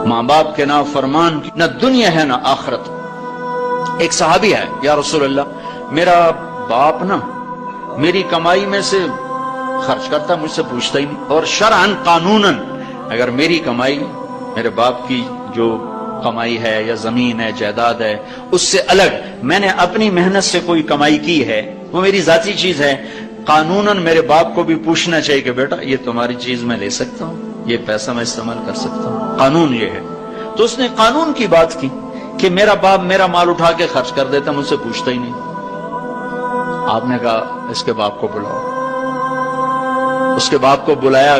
ماں باپ کے نافرمان کی نہ دنیا ہے نہ آخرت۔ ایک صحابی ہے، یا رسول اللہ میرا باپ نا میری کمائی میں سے خرچ کرتا، مجھ سے پوچھتا ہی نہیں، اور شرعاً قانوناً اگر میری کمائی میرے باپ کی جو کمائی ہے یا زمین ہے جائیداد ہے اس سے الگ میں نے اپنی محنت سے کوئی کمائی کی ہے، وہ میری ذاتی چیز ہے، قانوناً میرے باپ کو بھی پوچھنا چاہیے کہ بیٹا یہ تمہاری چیز میں لے سکتا ہوں، یہ پیسہ میں استعمال کر سکتا ہوں، قانون یہ ہے۔ تو اس نے قانون کی بات کی کہ میرا باپ میرا مال اٹھا کے خرچ کر دیتا، مجھ سے پوچھتا ہی نہیں۔ آپ نے کہا اس کے باپ کو بلاؤ۔ اس کے باپ کو بلایا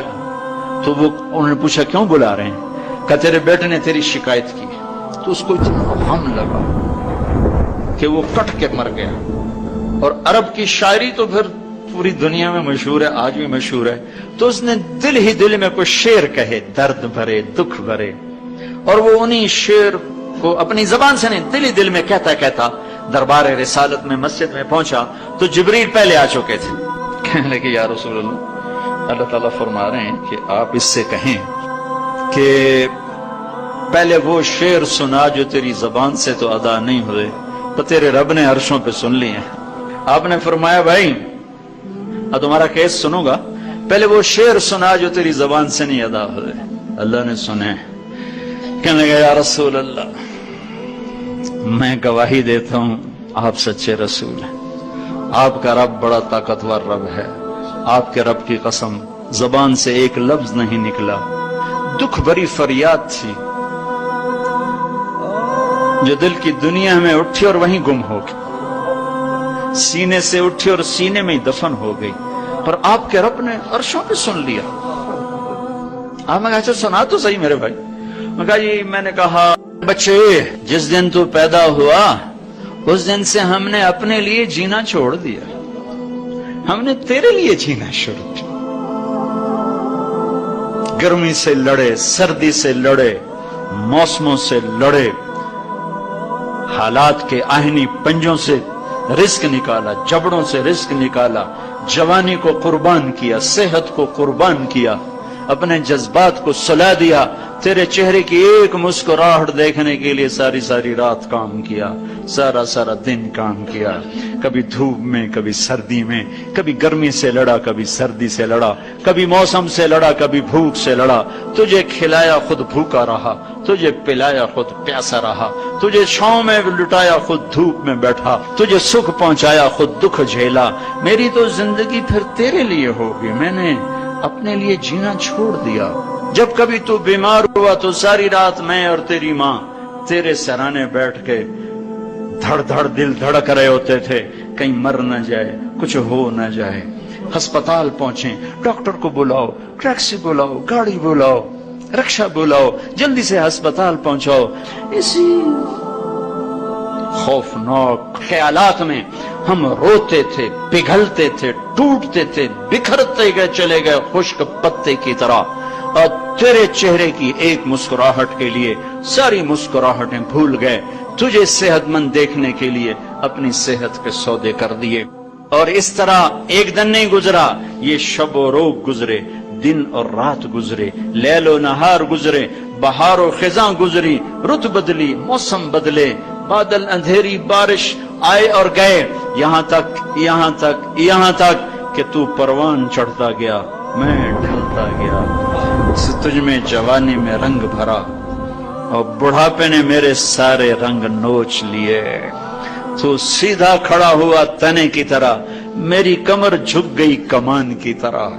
تو وہ انہوں نے پوچھا کیوں بلا رہے ہیں؟ کہ تیرے بیٹے نے تیری شکایت کی۔ تو اس کو اتنا غم لگا کہ وہ کٹ کے مر گیا۔ اور عرب کی شاعری تو پھر پوری دنیا میں مشہور ہے، آج بھی مشہور ہے۔ تو اس نے دل ہی دل میں کوئی شعر کہے، درد بھرے دکھ بھرے، اور وہ انہی شعر کو اپنی زبان سے نہیں دل ہی دل میں کہتا کہتا دربار رسالت میں مسجد میں پہنچا تو جبریل پہلے آ چکے تھے۔ کہنے لگے یا رسول اللہ تعالیٰ فرما رہے ہیں کہ آپ اس سے کہیں کہ پہلے وہ شعر سنا جو تیری زبان سے تو ادا نہیں ہوئے تو تیرے رب نے عرشوں پہ سن لیے۔ آپ نے فرمایا بھائی اب تمہارا کیس سنوں گا، پہلے وہ شعر سنا جو تیری زبان سے نہیں ادا ہوئے۔ اللہ نے سنے۔ کہنے لگا یا رسول اللہ میں گواہی دیتا ہوں آپ سچے رسول ہیں، آپ کا رب بڑا طاقتور رب ہے، آپ کے رب کی قسم زبان سے ایک لفظ نہیں نکلا، دکھ بھری فریاد تھی جو دل کی دنیا میں اٹھی اور وہیں گم ہو گئی، سینے سے اٹھی اور سینے میں ہی دفن ہو گئی، پر آپ کے رب نے عرشوں پہ سن لیا۔ آپ نے کہا اچھا سنا تو صحیح میرے بھائی۔ میں کہا جی میں نے کہا بچے جس دن تو پیدا ہوا اس دن سے ہم نے اپنے لیے جینا چھوڑ دیا، ہم نے تیرے لیے جینا شروع کیا۔ گرمی سے لڑے، سردی سے لڑے، موسموں سے لڑے، حالات کے آہنی پنجوں سے رزق نکالا، جبڑوں سے رزق نکالا، جوانی کو قربان کیا، صحت کو قربان کیا، اپنے جذبات کو سلا دیا، تیرے چہرے کی ایک مسکراہٹ دیکھنے کے لیے ساری ساری رات کام کیا، سارا سارا دن کام کیا، کبھی دھوپ میں کبھی سردی میں، کبھی گرمی سے لڑا کبھی سردی سے لڑا، کبھی موسم سے لڑا کبھی بھوک سے لڑا، تجھے کھلایا خود بھوکا رہا، تجھے پلایا خود پیاسا رہا، تجھے چھاؤں میں لٹایا خود دھوپ میں بیٹھا، تجھے سکھ پہنچایا خود دکھ جھیلا، میری تو زندگی پھر تیرے لیے ہوگی، میں نے اپنے لیے جینا چھوڑ دیا۔ جب کبھی تو بیمار ہوا تو ساری رات میں اور تیری ماں تیرے سرانے بیٹھ کے دھڑ دھڑ دل دھڑک رہے ہوتے تھے، کہیں مر نہ جائے، کچھ ہو نہ جائے۔ ہسپتال پہنچے، ڈاکٹر کو بلاؤ، ٹیکسی بلاؤ، گاڑی بلاؤ، رکشہ بلاؤ، جلدی سے ہسپتال پہنچاؤ۔ اسی خوفناک خیالات میں ہم روتے تھے، پگھلتے تھے، ٹوٹتے تھے، بکھرتے گئے چلے گئے خشک پتے کی طرح، اور تیرے چہرے کی ایک مسکراہٹ کے لیے ساری مسکراہٹیں بھول گئے، تجھے صحت مند دیکھنے کے لیے اپنی صحت کے سودے کر دیے۔ اور اس طرح ایک دن نہیں گزرا، یہ شب و روز گزرے، دن اور رات گزرے، لیل و نہار گزرے، بہار و خزاں گزری، رت بدلی، موسم بدلے، بادل اندھیری، بارش آئے اور گئے، یہاں تک کہ تو پروان چڑھتا گیا، میں ڈھلتا گیا، تجھ میں جوانی میں رنگ بھرا اور بڑھاپے نے میرے سارے رنگ نوچ لیے، تو سیدھا کھڑا ہوا تنے کی طرح، میری کمر جھک گئی کمان کی طرح،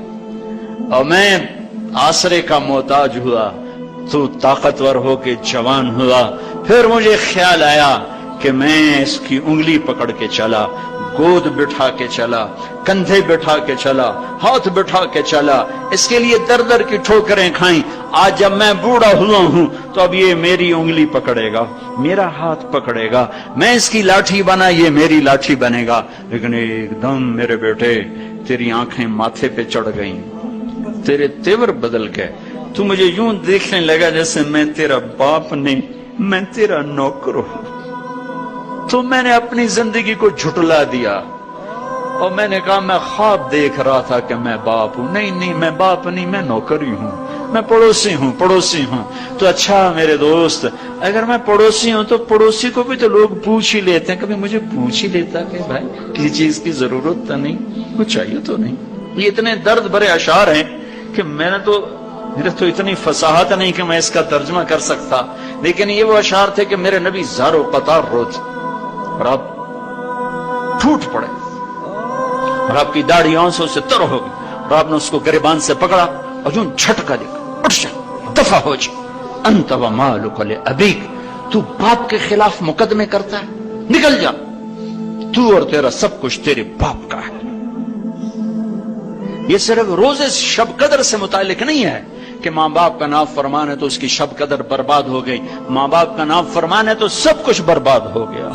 اور میں آسرے کا محتاج ہوا، تو طاقتور ہو کے جوان ہوا۔ پھر مجھے خیال آیا کہ میں اس کی انگلی پکڑ کے چلا، گود بٹھا کے چلا، کندھے بٹھا کے چلا، ہاتھ بٹھا کے چلا، اس کے لیے در در کی ٹھوکریں کھائیں۔ آج جب میں بوڑھا ہوا ہوں تو اب یہ میری انگلی پکڑے گا، میرا ہاتھ پکڑے گا، میں اس کی لاٹھی بنا، یہ میری لاٹھی بنے گا۔ لیکن ایک دم میرے بیٹے تیری آنکھیں ماتھے پہ چڑھ گئیں، تیرے تیور بدل گئے، تو مجھے یوں دیکھنے لگا جیسے میں تیرا باپ نہیں، میں تیرا نوکر ہوں۔ تو میں نے اپنی زندگی کو جھٹلا دیا اور میں نے کہا میں خواب دیکھ رہا تھا کہ میں باپ ہوں، نہیں میں باپ نہیں، میں نوکر ہی ہوں، میں پڑوسی ہوں. تو اچھا میرے دوست، اگر میں پڑوسی ہوں تو پڑوسی کو بھی تو لوگ پوچھ ہی لیتے ہیں. کبھی مجھے پوچھ ہی لیتا کہ بھائی کسی چیز کی ضرورت تو نہیں، کچھ چاہیے تو نہیں. یہ اتنے درد بھرے اشعار ہیں کہ میرے تو اتنی فصاحت نہیں کہ میں اس کا ترجمہ کر سکتا، لیکن یہ وہ اشعار تھے کہ میرے نبی زار و قطار روتے اور آپ ٹوٹ پڑے اور آپ کی داڑھی آنسوں سے تر ہو گئی اور آپ نے اس کو گریبان سے پکڑا اور یوں جھٹکا دے کر اٹھ جا، دفع ہو جا. انت ومالک لابیک، تو باپ کے خلاف مقدمے کرتا ہے، نکل جا، تو اور تیرا سب کچھ تیرے باپ کا ہے. یہ صرف روزے شب قدر سے متعلق نہیں ہے کہ ماں باپ کا نافرمان ہے تو اس کی شب قدر برباد ہو گئی. ماں باپ کا نافرمان ہے تو سب کچھ برباد ہو گیا.